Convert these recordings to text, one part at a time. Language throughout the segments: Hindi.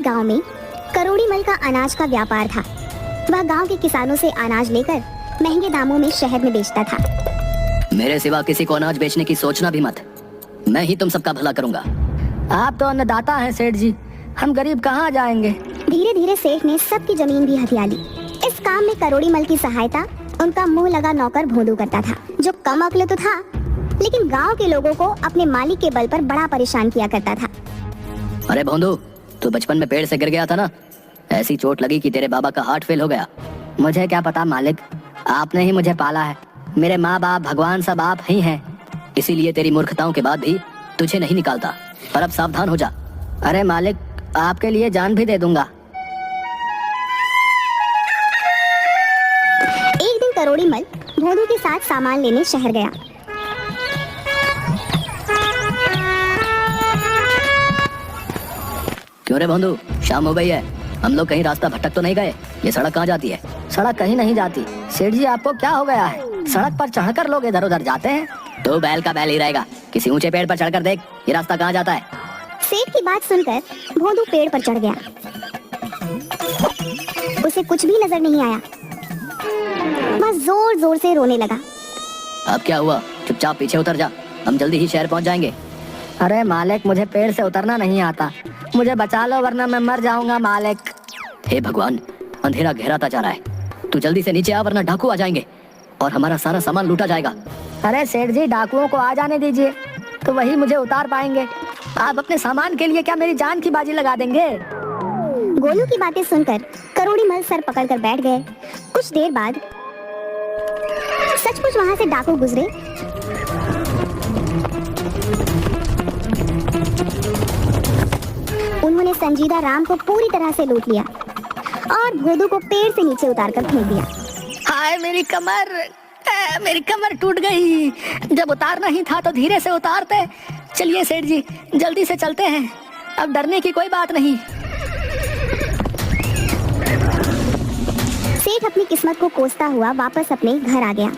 गांव में करोड़ी मल का अनाज का व्यापार था। वह गांव के किसानों से अनाज लेकर महंगे दामों में शहर में बेचता था। मेरे सिवा किसी को अनाज बेचने की सोचना भी मत। मैं ही तुम सबका भला करूंगा। आप तो अन्नदाता हैं सेठ जी, हम गरीब कहाँ जाएंगे। धीरे धीरे सेठ ने सबकी जमीन भी हथिया ली। इस काम में करोड़ी मल की सहायता उनका मुंह लगा नौकर भोंदू करता था, जो कम अक्ल तो था लेकिन गांव के लोगों को अपने मालिक के बल पर बड़ा परेशान किया करता था। अरे भोंदू, तू बचपन में पेड़ से गिर गया था ना, ऐसी चोट लगी कि तेरे बाबा का हार्ट फेल हो गया। मुझे क्या पता मालिक, आपने ही मुझे पाला है। मेरे माँ बाप भगवान सब आप ही हैं। इसीलिए तेरी मूर्खताओं के बाद भी तुझे नहीं निकालता। पर अब सावधान हो जा। अरे मालिक, आपके लिए जान भी दे दूंगा। एक दिन करोड़ी मल भोंदू के साथ सामान लेने शहर गया। क्यों रे भोंदू, शाम हो गई है, हम लोग कहीं रास्ता भटक तो नहीं गए? ये सड़क कहाँ जाती है? सड़क कहीं नहीं जाती। सेठ जी आपको क्या हो गया है? सड़क पर चढ़कर लोग इधर उधर जाते हैं। तो बैल का बैल ही रहेगा। किसी ऊंचे पेड़ पर चढ़कर देख, ये रास्ता कहाँ जाता है। सेठ की बात सुनकर भोंदू पेड़ पर चढ़ गया। उसे कुछ भी नजर नहीं आया। वह जोर जोर से रोने लगा। अब क्या हुआ? चुपचाप पीछे उतर जा, हम जल्दी ही शहर पहुंच जाएंगे। अरे मालिक, मुझे पेड़ से उतरना नहीं आता। मुझे बचा लो वरना मैं मर जाऊंगा मालिक। हे भगवान, अंधेरा गहराता जा रहा है। तू जल्दी से नीचे आ वरना डाकू आ जाएंगे और हमारा सारा सामान लूटा जाएगा। अरे सेठ जी, डाकुओं को आ जाने दीजिए, तो वही मुझे उतार पाएंगे। आप अपने सामान के लिए क्या मेरी जान की बाजी लगा देंगे? गोलू की बातें सुनकर करोड़ी मल सर पकड़कर बैठ गए। कुछ देर बाद सचमुच वहां से डाकू गुजरे। उन्होंने संजीदा राम को पूरी तरह से लूट लिया और भोंदू को पेड़ से नीचे उतारकर फेंक दिया। हाय मेरी कमर टूट गई। जब उतारना ही था तो धीरे से उतारते। चलिए सेठ जी, जल्दी से चलते हैं, अब डरने की कोई बात नहीं। सेठ अपनी किस्मत को कोसता हुआ वापस अपने घर आ गया।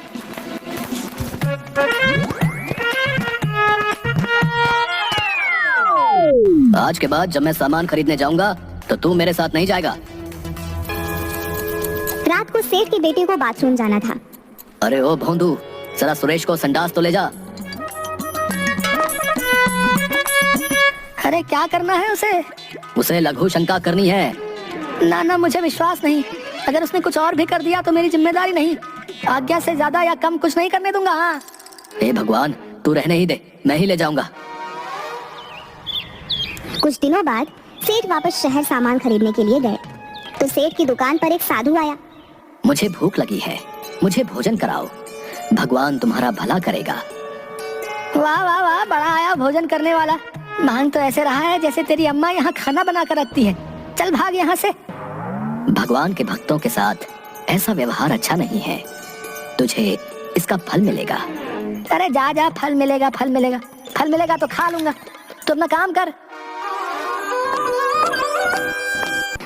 आज के बाद जब मैं सामान खरीदने जाऊंगा तो तू मेरे साथ नहीं जाएगा। रात को सेठ की बेटी को बाथरूम जाना था। अरे ओ भोंदू, जरा सुरेश को संडास तो ले जा। अरे क्या करना है उसे? उसे लघु शंका करनी है। ना ना, मुझे विश्वास नहीं। अगर उसने कुछ और भी कर दिया तो मेरी जिम्मेदारी नहीं। आज्ञा से ज्यादा या कम कुछ नहीं करने दूंगा। हाँ। हे भगवान, तू रहने ही दे, मैं ही ले जाऊंगा। कुछ दिनों बाद सेठ वापस शहर सामान खरीदने के लिए गए तो सेठ की दुकान पर एक साधु आया। मुझे भूख लगी है, मुझे भोजन कराओ, भगवान तुम्हारा भला करेगा। वाह वाह वाह, बड़ा आया भोजन करने वाला। मांग तो ऐसे रहा है जैसे तेरी अम्मा यहाँ खाना बना कर रखती है। चल भाग यहाँ से। भगवान के भक्तों के साथ ऐसा व्यवहार अच्छा नहीं है। तुझे इसका फल मिलेगा। अरे जा जा, फल मिलेगा फल मिलेगा, फल मिलेगा तो खा लूंगा। तू अपना काम कर।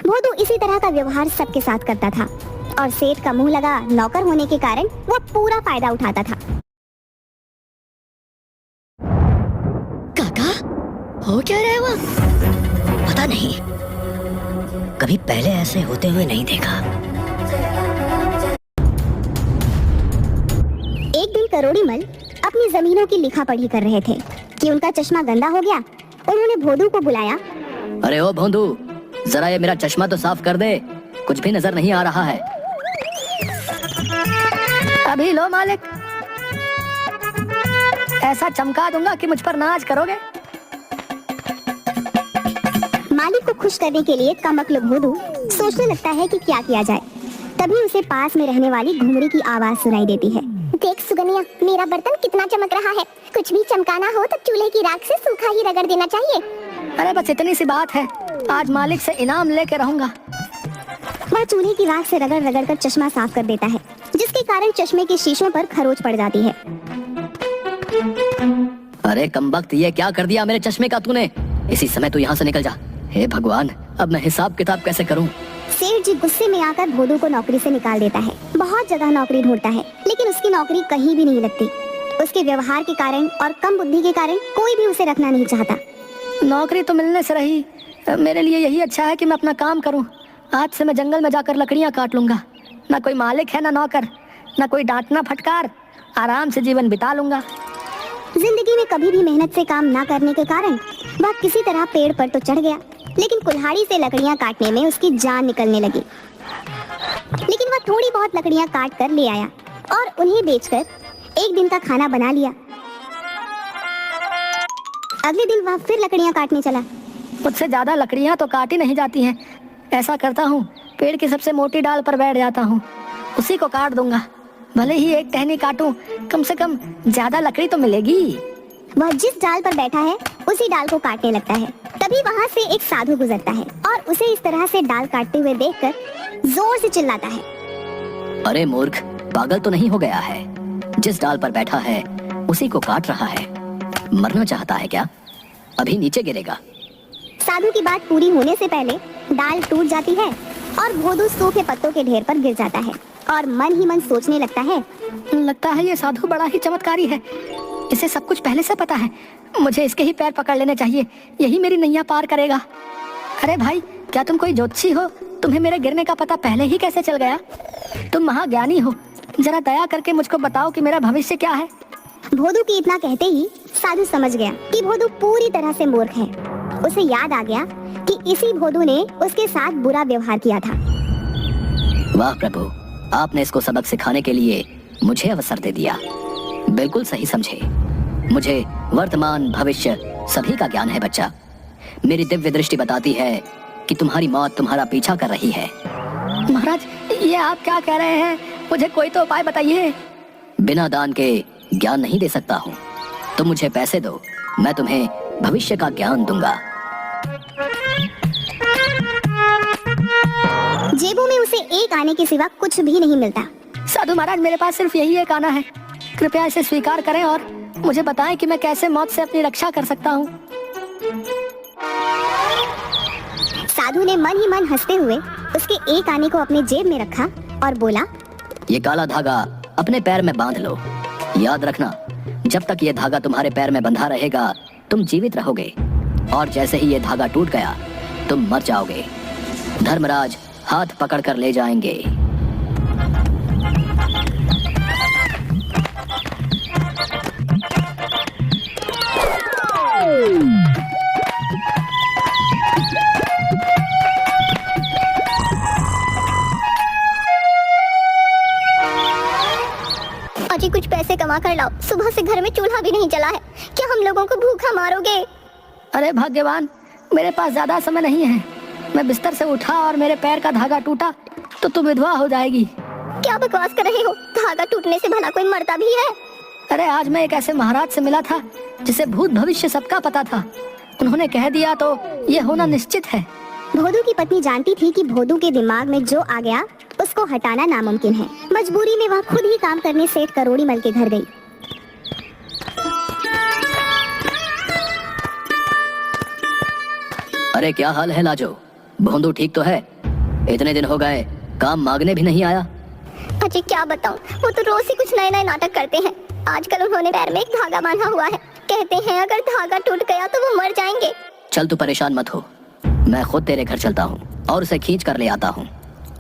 भोंदू इसी तरह का व्यवहार सबके साथ करता था और सेठ का मुंह लगा नौकर होने के कारण वह पूरा फायदा उठाता था। काका, हो क्या रहा है वहाँ? पता नहीं, कभी पहले ऐसे होते हुए नहीं देखा। एक दिन करोड़ी मल अपनी जमीनों की लिखा पढ़ी कर रहे थे कि उनका चश्मा गंदा हो गया। उन्होंने भोंदू को बुलाया। अरे ओ भोंदू, जरा ये मेरा चश्मा तो साफ कर दे, कुछ भी नजर नहीं आ रहा है। अभी लो मालिक, ऐसा चमका दूंगा कि मुझ पर नाज करोगे। मालिक को खुश करने के लिए कमअक्ल भोंदू सोचने लगता है कि क्या किया जाए। तभी उसे पास में रहने वाली घुंघरी की आवाज सुनाई देती है। देख सुगनिया, मेरा बर्तन कितना चमक रहा है। कुछ भी चमकाना हो तो चूल्हे की राख से सूखा ही रगड़ देना चाहिए। अरे बस इतनी सी बात है, आज मालिक से इनाम लेके रहूंगा। वह चूल्हे की राख से रगड़ रगड़ कर चश्मा साफ कर देता है, जिसके कारण चश्मे के शीशों पर खरोच पड़ जाती है। अरे कमबख्त, ये क्या कर दिया मेरे चश्मे का तूने? इसी समय तू यहाँ से निकल जा। हे भगवान, अब मैं हिसाब किताब कैसे करूँ? सेठ जी गुस्से में आकर भोंदू को नौकरी से निकाल देता है। बहुत जगह नौकरी ढूंढता है लेकिन उसकी नौकरी कहीं भी नहीं लगती। उसके व्यवहार के कारण और कम बुद्धि के कारण कोई भी उसे रखना नहीं चाहता। नौकरी तो मिलने से रही, मेरे लिए यही अच्छा है कि मैं अपना काम करूं। आज से मैं जंगल में जाकर लकड़ियां काट लूंगा। ना कोई मालिक है, ना नौकर, ना कोई डांटना फटकार। आराम से जीवन बिता लूंगा। जिंदगी में कभी भी मेहनत से काम ना करने के कारण वह किसी तरह पेड़ पर तो चढ़ गया, लेकिन कुल्हाड़ी से लकड़ियां काटने में उसकी जान निकलने लगी। लेकिन वह थोड़ी बहुत लकड़ियां काट कर ले आया और उन्हें बेचकर एक दिन का खाना बना लिया। अगले दिन वह फिर लकड़ियां काटने चला। मुझसे ज्यादा लकड़ियां तो काटी नहीं जाती हैं। ऐसा करता हूँ, पेड़ की सबसे मोटी डाल पर बैठ जाता हूँ, उसी को काट दूंगा। भले ही एक टहनी काटूं, कम से कम ज्यादा लकड़ी तो मिलेगी। वह जिस डाल पर बैठा है उसी डाल को काटने लगता है। तभी वहाँ से एक साधु गुजरता है और उसे इस तरह से डाल काटते हुए देखकर जोर से चिल्लाता है, अरे मूर्ख, पागल तो नहीं हो गया है? जिस डाल पर बैठा है उसी को काट रहा है। मरना चाहता है क्या? अभी नीचे गिरेगा। साधु की बात पूरी होने से पहले डाल टूट जाती है और भोदू सूखे पत्तों के ढेर पर गिर जाता है और मन ही मन सोचने लगता है, लगता है ये साधु बड़ा ही चमत्कारी है। इसे सब कुछ पहले से पता है। मुझे इसके ही पैर पकड़ लेने चाहिए, यही मेरी नैया पार करेगा। अरे भाई, क्या तुम कोई ज्योतिषी हो? तुम्हें मेरे गिरने का पता पहले ही कैसे चल गया? तुम महाज्ञानी हो, जरा दया करके मुझको बताओ कि मेरा भविष्य क्या है। भोदू की इतना कहते ही साधु समझ गया कि भोदू पूरी तरह से मूर्ख है। उसे याद आ गया कि इसी भोदू ने उसके साथ बुरा व्यवहार किया था। वाह प्रभु, आपने इसको सबक सिखाने के लिए मुझे अवसर दे दिया। बिल्कुल सही समझे। मुझे वर्तमान भविष्य सभी का ज्ञान है बच्चा। मेरी दिव्य दृष्टि बताती है कि तुम्हारी मौत तुम्हारा पीछा कर रही है। महाराज, ये आप क्या कह रहे हैं? मुझे कोई तो उपाय बताइए। बिना दान के ज्ञान नहीं दे सकता हूँ। तुम मुझे पैसे दो, मैं तुम्हें भविष्य का ज्ञान दूंगा। जेबों में उसे एक आने के सिवा कुछ भी नहीं मिलता। साधु महाराज, मेरे पास सिर्फ यही एक आना है। कृपया इसे स्वीकार करें और मुझे बताएं कि मैं कैसे मौत से अपनी रक्षा कर सकता हूँ। साधु ने मन ही मन हंसते हुए उसके एक आने को अपने जेब में रखा और बोला, ये काला धागा अपने पैर में बांध लो। याद रखना, जब तक ये धागा तुम्हारे पैर में बंधा रहेगा तुम जीवित रहोगे, और जैसे ही ये धागा टूट गया तुम मर जाओगे। धर्मराज हाथ पकड़कर ले जाएंगे। अजी, कुछ पैसे कमा कर लाओ। सुबह से घर में चूल्हा भी नहीं जला है। क्या हम लोगों को भूखा मारोगे? अरे भाग्यवान, मेरे पास ज्यादा समय नहीं है। मैं बिस्तर से उठा और मेरे पैर का धागा टूटा तो तू विधवा हो जाएगी। क्या बकवास कर रहे हो? धागा टूटने से भला कोई मरता भी है? अरे आज मैं एक ऐसे महाराज से मिला था जिसे भूत भविष्य सबका पता था। उन्होंने कह दिया तो ये होना निश्चित है। भोदू की पत्नी जानती थी कि भोदू के दिमाग में जो आ गया उसको हटाना नामुमकिन है। मजबूरी में वह खुद ही काम करने सेठ करोड़ीमल के घर गई। अरे क्या हाल है लाजो? भोंदू ठीक तो है? इतने दिन हो गए, काम मांगने भी नहीं आया। अजी, क्या बताऊं, वो तो रोज ही कुछ नए नए नाटक करते हैं। आजकल उन्होंने पैर में एक धागा बांधा हुआ है। कहते हैं अगर धागा टूट गया तो वो मर जाएंगे। चल तू परेशान मत हो, मैं खुद तेरे घर चलता हूँ और उसे खींच कर ले आता हूँ।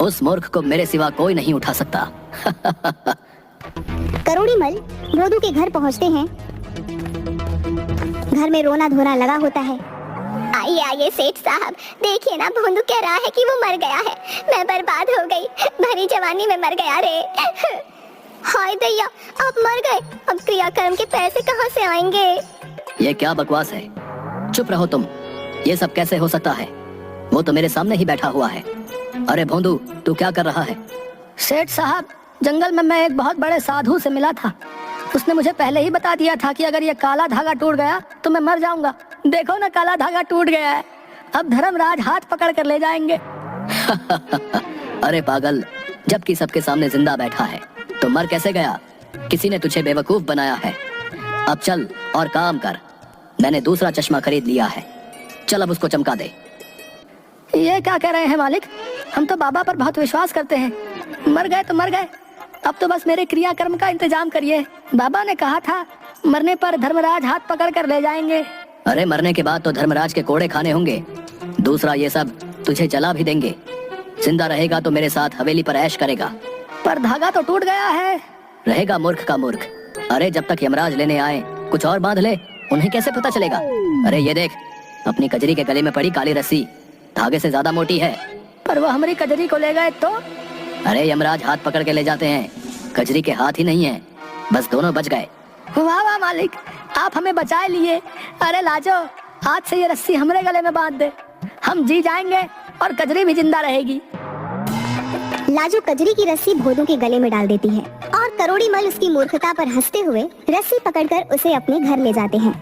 उस मूर्ख को मेरे सिवा कोई नहीं उठा सकता। करोड़ीमल भोदू के घर पहुँचते हैं। घर में रोना धोना लगा होता है। आइए आइए सेठ साहब, देखिए ना, भोंदू कह रहा है कि वो मर गया है। मैं बर्बाद हो गई, भरी जवानी में मर गया रे। हाय दैया, आप मर गए, अब क्रियाकर्म के पैसे कहाँ से आएंगे? ये क्या बकवास है? चुप रहो तुम। ये सब कैसे हो सकता है? वो तो मेरे सामने ही बैठा हुआ है। अरे भोंदू, तू क्या कर रहा है? सेठ साहब, जंगल में मैं एक बहुत बड़े साधु से मिला था। उसने मुझे पहले ही बता दिया था कि अगर ये काला धागा टूट गया तो मैं मर जाऊंगा। देखो ना, काला धागा टूट गया है। अब धर्मराज हाथ पकड़ कर ले जाएंगे। अरे पागल, जबकि सबके सामने जिंदा बैठा है तो मर कैसे गया? किसी ने तुझे बेवकूफ बनाया है। अब चल और काम कर। मैंने दूसरा चश्मा खरीद लिया है, चल अब उसको चमका दे। ये क्या कह रहे हैं मालिक? हम तो बाबा पर बहुत विश्वास करते हैं। मर गए तो मर गए, अब तो बस मेरे क्रियाकर्म का इंतजाम करिए। बाबा ने कहा था मरने पर धर्मराज हाथ पकड़ कर ले जाएंगे। अरे मरने के बाद तो धर्मराज के कोड़े खाने होंगे। दूसरा ये सब तुझे जला भी देंगे। जिंदा रहेगा तो मेरे साथ हवेली पर ऐश करेगा। पर धागा तो टूट गया है। रहेगा मूर्ख का मूर्ख। अरे जब तक यमराज लेने आए कुछ और बांध ले, उन्हें कैसे पता चलेगा। अरे ये देख, अपनी कजरी के गले में पड़ी काली रस्सी धागे से ज्यादा मोटी है। पर वो हमारी कजरी को ले गए तो? अरे यमराज हाथ पकड़ के ले जाते हैं, कजरी के हाथ ही नहीं है। बस दोनों बच गए। वाह वाह मालिक, आप हमें बचा लिए। अरे लाजो, आज से ये रस्सी हमारे गले में बांध दे, हम जी जाएंगे और कजरी भी जिंदा रहेगी। लाजो कजरी की रस्सी भोदू के गले में डाल देती है और करोड़ी मल उसकी मूर्खता पर हंसते हुए रस्सी पकड़कर उसे अपने घर ले जाते हैं।